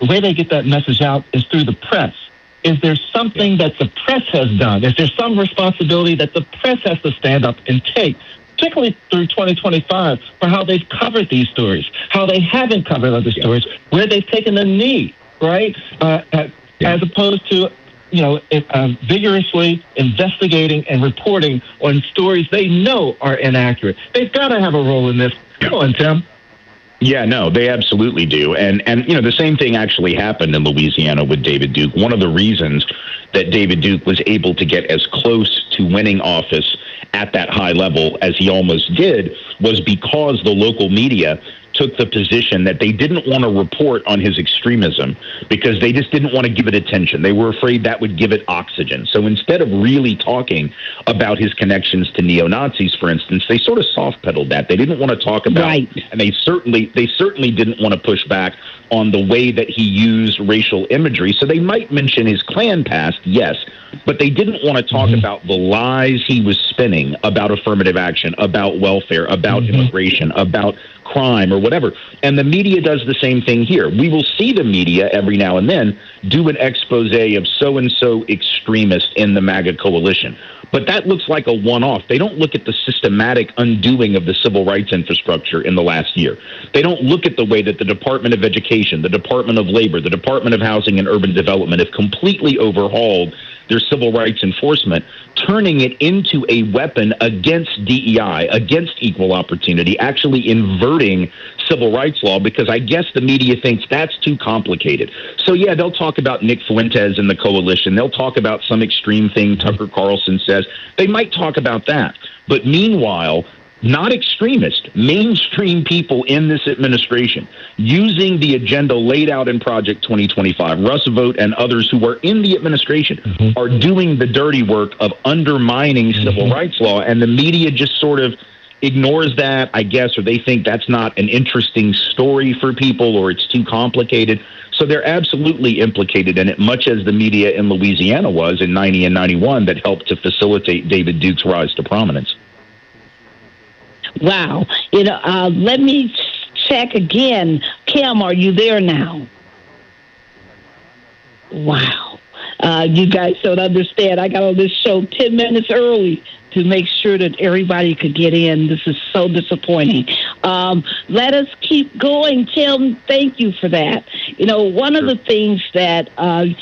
the way they get that message out is through the press. Is there something that the press has done? Is there some responsibility that the press has to stand up and take, particularly through 2025, for how they've covered these stories, how they haven't covered other stories, where they've taken a knee, right? As opposed to, vigorously investigating and reporting on stories they know are inaccurate. They've got to have a role in this. Come on, Tim. Yeah, no, they absolutely do. And the same thing actually happened in Louisiana with David Duke. One of the reasons that David Duke was able to get as close to winning office at that high level as he almost did was because the local media took the position that they didn't want to report on his extremism because they just didn't want to give it attention. They were afraid that would give it oxygen. So instead of really talking about his connections to neo-Nazis, for instance, they sort of soft-pedaled that. They didn't want to talk about, and they certainly didn't want to push back on the way that he used racial imagery. So they might mention his Klan past, yes, but they didn't want to talk about the lies he was spinning about affirmative action, about welfare, about immigration, about crime or whatever. And the media does the same thing here. We will see the media every now and then do an expose of so-and-so extremist in the MAGA coalition. But that looks like a one-off. They don't look at the systematic undoing of the civil rights infrastructure in the last year. They don't look at the way that the Department of Education, the Department of Labor, the Department of Housing and Urban Development have completely overhauled their civil rights enforcement, turning it into a weapon against DEI, against equal opportunity, actually inverting civil rights law because I guess the media thinks that's too complicated. So, yeah, they'll talk about Nick Fuentes and the coalition. They'll talk about some extreme thing Tucker Carlson says. They might talk about that. But meanwhile, not extremists, mainstream people in this administration using the agenda laid out in Project 2025, Russ Vought and others who are in the administration are doing the dirty work of undermining civil rights law, and the media just sort of ignores that, I guess, or they think that's not an interesting story for people or it's too complicated. So they're absolutely implicated in it, much as the media in Louisiana was in 90 and 91 that helped to facilitate David Duke's rise to prominence. Wow. Let me check again. Kim, are you there now? Wow. You guys don't understand. I got on this show 10 minutes early to make sure that everybody could get in. This is so disappointing. Let us keep going. Tim, thank you for that. One of the things that, I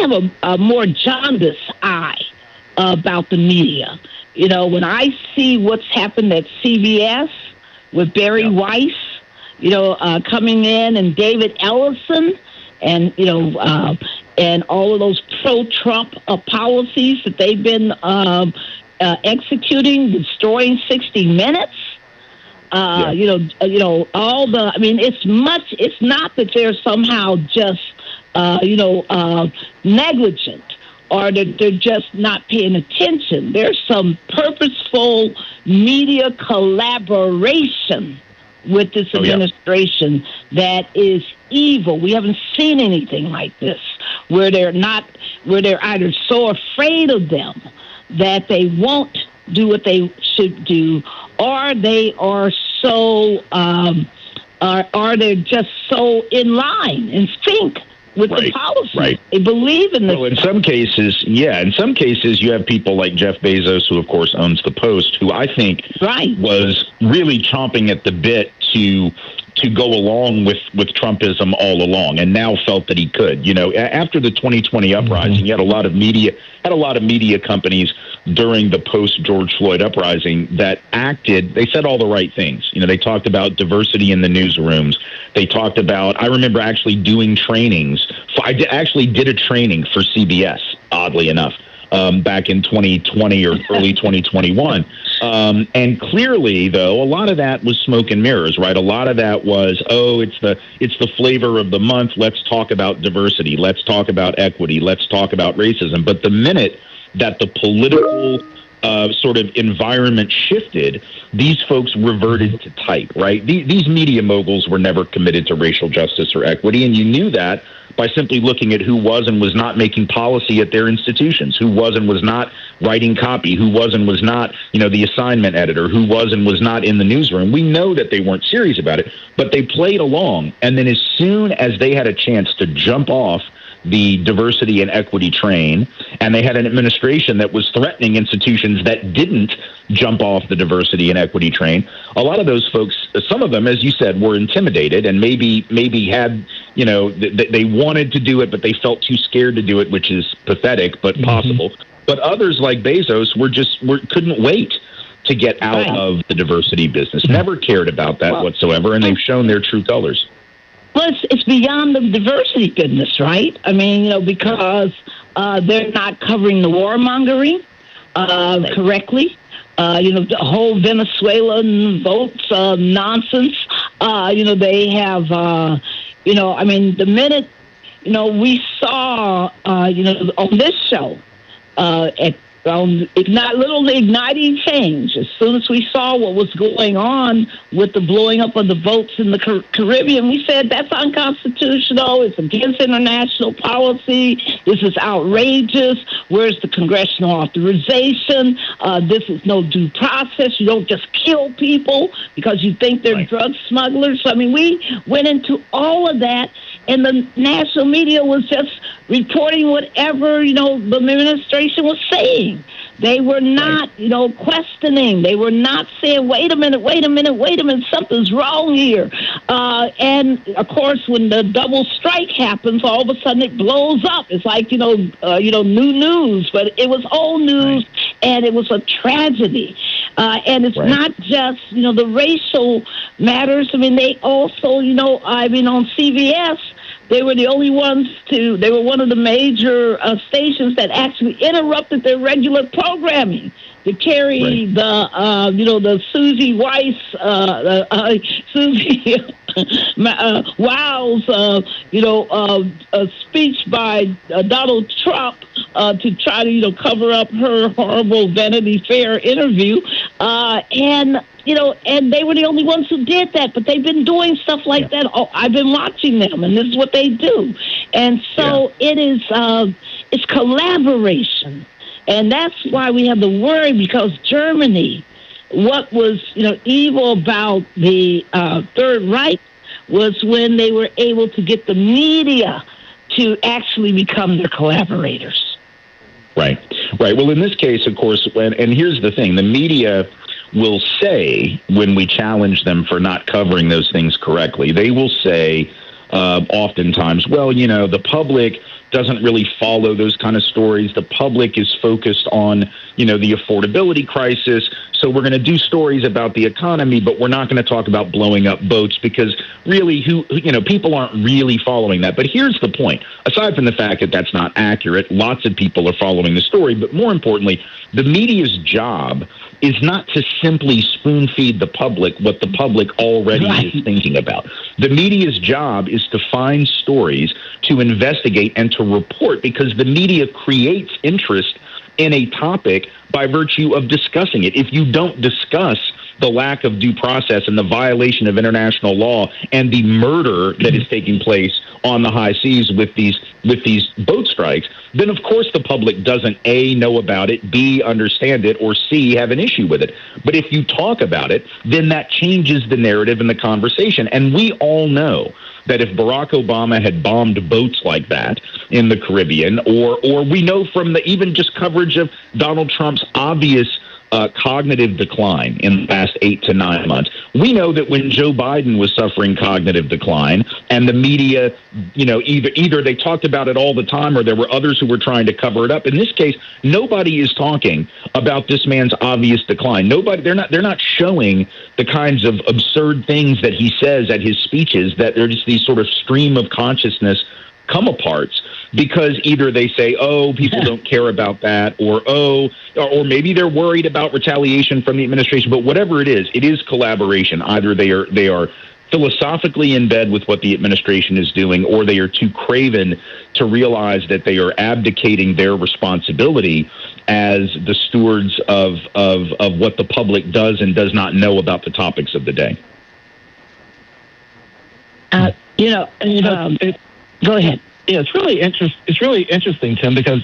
have a more jaundiced eye about the media. When I see what's happened at CBS with Barry Weiss, coming in, and David Ellison, and and all of those pro-Trump policies that they've been executing, destroying 60 Minutes. All the. I mean, it's not that they're somehow just negligent, or that they're just not paying attention. There's some purposeful media collaboration with this administration that is evil. We haven't seen anything like this, where they're either so afraid of them that they won't do what they should do, or they are so, are they just so in line, in sync with the policy. Right. They believe in this. Well, in some cases, you have people like Jeff Bezos, who of course owns the Post, who I think was really chomping at the bit to go along with Trumpism all along, and now felt that he could. After the 2020 uprising, you had a lot of media companies during the post-George Floyd uprising that acted. They said all the right things. They talked about diversity in the newsrooms. They talked about. I remember actually doing trainings. I actually did a training for CBS, oddly enough, back in 2020 or early 2021. And clearly, though, a lot of that was smoke and mirrors, right? A lot of that was, it's the flavor of the month. Let's talk about diversity. Let's talk about equity. Let's talk about racism. But the minute that the political sort of environment shifted, these folks reverted to type, right? These media moguls were never committed to racial justice or equity, and you knew that by simply looking at who was and was not making policy at their institutions, who was and was not writing copy, who was and was not, the assignment editor, who was and was not in the newsroom. We know that they weren't serious about it, but they played along. And then as soon as they had a chance to jump off the diversity and equity train, and they had an administration that was threatening institutions that didn't jump off the diversity and equity train, a lot of those folks, some of them, as you said, were intimidated and maybe had, they wanted to do it, but they felt too scared to do it, which is pathetic, but possible. But others like Bezos couldn't wait to get out of the diversity business, never cared about that whatsoever, and they've shown their true colors. Well, it's beyond the diversity business, right? I mean, because they're not covering the warmongering correctly. The whole Venezuelan votes nonsense. They have, the minute, we saw, on this show, igniting change. As soon as we saw what was going on with the blowing up of the votes in the Caribbean, we said that's unconstitutional. It's against international policy. This is outrageous. Where's the congressional authorization? This is no due process. You don't just kill people because you think they're drug smugglers. I mean, we went into all of that, and the national media was just reporting whatever, the administration was saying. They were not, questioning. They were not saying, wait a minute, something's wrong here. And, of course, when the double strike happens, all of a sudden it blows up. It's like, new news, but it was old news, and it was a tragedy. And it's not just, the racial matters. I mean, they also, on CBS, they were the only ones they were one of the major stations that actually interrupted their regular programming to carry the Susie Weiss, Susie Wow's, speech by Donald Trump to try to, cover up her horrible Vanity Fair interview. And they were the only ones who did that, but they've been doing stuff like that. Oh, I've been watching them, and this is what they do. And so it is, it's collaboration. And that's why we have the worry, because Germany, what was, evil about the Third Reich was when they were able to get the media to actually become their collaborators. Right. Well, in this case, of course, and here's the thing, the media will say, when we challenge them for not covering those things correctly, they will say oftentimes, well, the public doesn't really follow those kind of stories. The public is focused on, the affordability crisis. So we're going to do stories about the economy, but we're not going to talk about blowing up boats because really, people aren't really following that. But here's the point. Aside from the fact that that's not accurate, lots of people are following the story. But more importantly, the media's job is not to simply spoon feed the public what the public already is thinking about. The media's job is to find stories, to investigate, and to report, because the media creates interest in a topic by virtue of discussing it. If you don't discuss the lack of due process and the violation of international law and the murder that is taking place on the high seas with these boat strikes, then of course the public doesn't A, know about it, B, understand it, or C, have an issue with it. But if you talk about it, then that changes the narrative and the conversation. And we all know that if Barack Obama had bombed boats like that in the Caribbean, or we know from the even just coverage of Donald Trump's obvious cognitive decline in the past 8 to 9 months. We know that when Joe Biden was suffering cognitive decline and the media, either they talked about it all the time or there were others who were trying to cover it up. In this case, nobody is talking about this man's obvious decline. They're not showing the kinds of absurd things that he says at his speeches, that they're just these sort of stream of consciousness come aparts, because either they say, oh, people don't care about that, or maybe they're worried about retaliation from the administration. But whatever it is collaboration. Either they are philosophically in bed with what the administration is doing, or they are too craven to realize that they are abdicating their responsibility as the stewards of what the public does and does not know about the topics of the day. Go ahead. Yeah, it's really interesting, Tim, because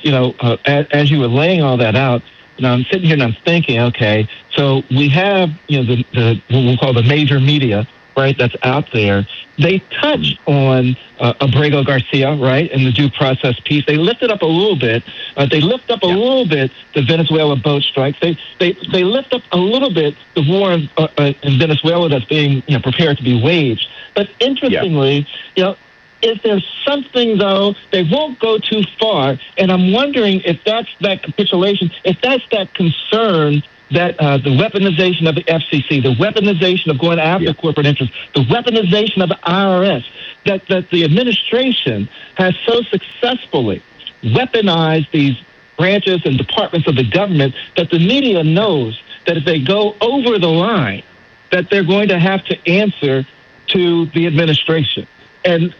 as you were laying all that out, I'm sitting here and I'm thinking, okay, so we have the what we'll call the major media, right? That's out there. They touch on Abrego Garcia, right, and the due process piece. They lifted up a little bit. They lift up a little bit the Venezuela boat strikes. They lift up a little bit the war in Venezuela that's being prepared to be waged. But interestingly, is there something, though, they won't go too far, and I'm wondering if that's that capitulation, if that's that concern that the weaponization of the FCC, the weaponization of going after corporate interests, the weaponization of the IRS, that the administration has so successfully weaponized these branches and departments of the government that the media knows that if they go over the line, that they're going to have to answer to the administration. And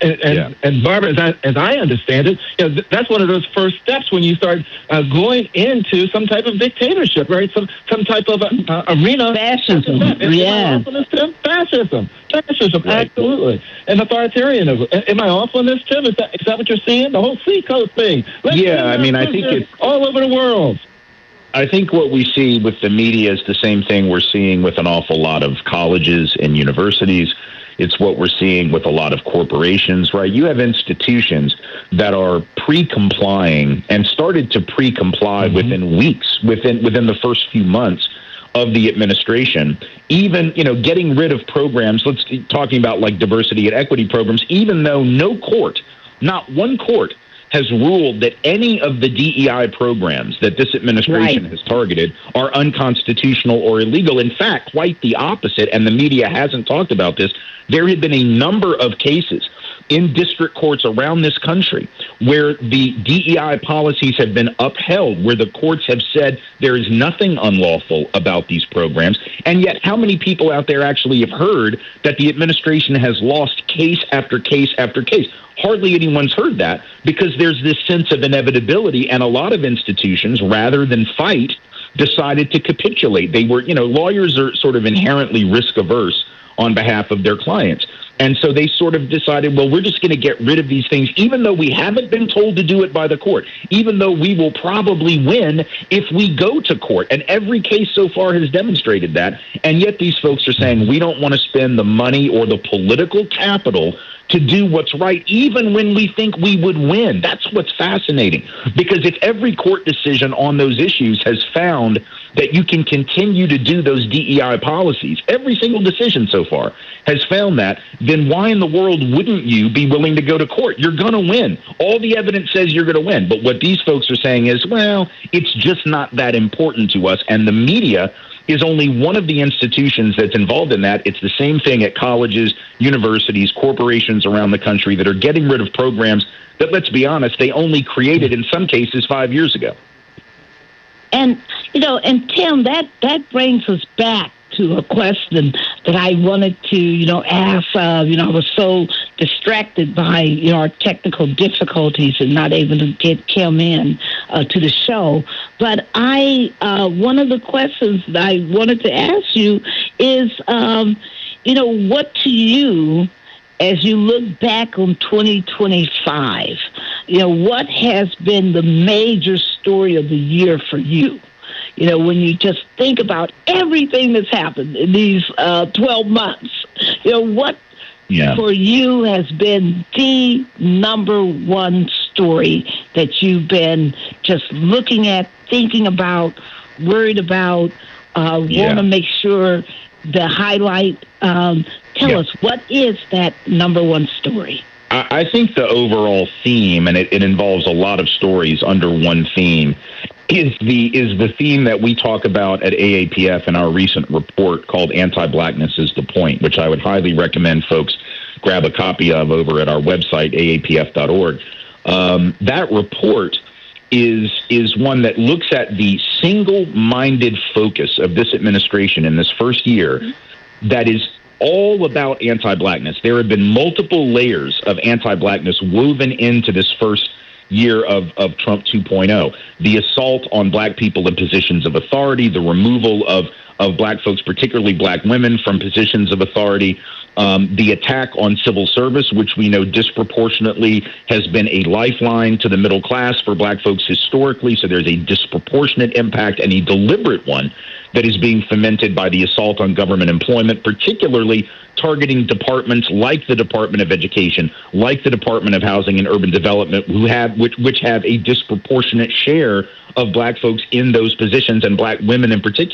Barbara, as I understand it, that's one of those first steps when you start going into some type of dictatorship, right? Some type of arena. Fascism, Fascism, right. Absolutely. And authoritarianism. Am I off on this, Tim? Is that what you're seeing? The whole Seacoast thing. I think it's all over the world. I think what we see with the media is the same thing we're seeing with an awful lot of colleges and universities. It's what we're seeing with a lot of corporations, right? You have institutions that are pre-complying and started to pre-comply within weeks, within the first few months of the administration. Even, getting rid of programs, talking about like diversity and equity programs, even though no court, not one court, has ruled that any of the DEI programs that this administration has targeted are unconstitutional or illegal. In fact, quite the opposite, and the media hasn't talked about this. There have been a number of cases in district courts around this country where the DEI policies have been upheld, where the courts have said there is nothing unlawful about these programs. And yet, how many people out there actually have heard that the administration has lost case after case after case? Hardly anyone's heard that, because there's this sense of inevitability, and a lot of institutions, rather than fight, decided to capitulate. They were, lawyers are sort of inherently risk averse on behalf of their clients. And so they sort of decided, well, we're just going to get rid of these things, even though we haven't been told to do it by the court, even though we will probably win if we go to court. And every case so far has demonstrated that. And yet these folks are saying we don't want to spend the money or the political capital to do what's right, even when we think we would win. That's what's fascinating. Because if every court decision on those issues has found that you can continue to do those DEI policies, every single decision so far has found that, then why in the world wouldn't you be willing to go to court? You're going to win. All the evidence says you're going to win. But what these folks are saying is, well, it's just not that important to us. And the media is only one of the institutions that's involved in that. It's the same thing at colleges, universities, corporations around the country that are getting rid of programs that, let's be honest, they only created in some cases 5 years ago. And, and Tim, that brings us back to a question that I wanted to, ask. I was so distracted by, our technical difficulties and not able to get Kim in to the show. But one of the questions that I wanted to ask you is, what to you, as you look back on 2025, what has been the major story of the year for you? When you just think about everything that's happened in these 12 months, what for you has been the number one story that you've been just looking at, thinking about, worried about, want to make sure the highlight? Tell us, what is that number one story? I think the overall theme, and it involves a lot of stories under one theme, is the theme that we talk about at AAPF in our recent report called Anti-Blackness is the Point, which I would highly recommend folks grab a copy of over at our website, aapf.org. That report is one that looks at the single-minded focus of this administration in this first year that is all about anti-Blackness. There have been multiple layers of anti-Blackness woven into this first year of Trump 2.0. The assault on black people in positions of authority, the removal of black folks, particularly black women, from positions of authority, the attack on civil service, which we know disproportionately has been a lifeline to the middle class for black folks historically. So there's a disproportionate impact and a deliberate one that is being fomented by the assault on government employment, particularly targeting departments like the Department of Education, like the Department of Housing and Urban Development, which have a disproportionate share of black folks in those positions, and black women in particular.